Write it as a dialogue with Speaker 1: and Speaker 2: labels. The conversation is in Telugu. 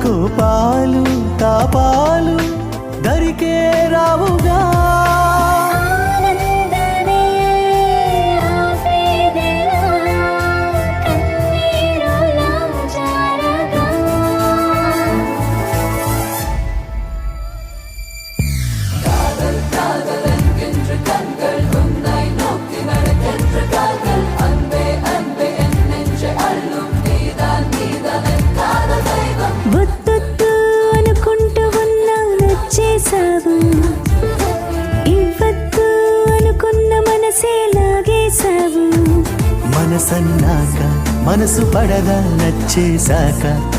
Speaker 1: కోపాలు తాపాలు దరికే రావుగా.
Speaker 2: ఇవ్వద్దు అనుకున్న మనసే లాగేశావు.
Speaker 1: మనసన్నాక మనసు పడగా నచ్చేశాక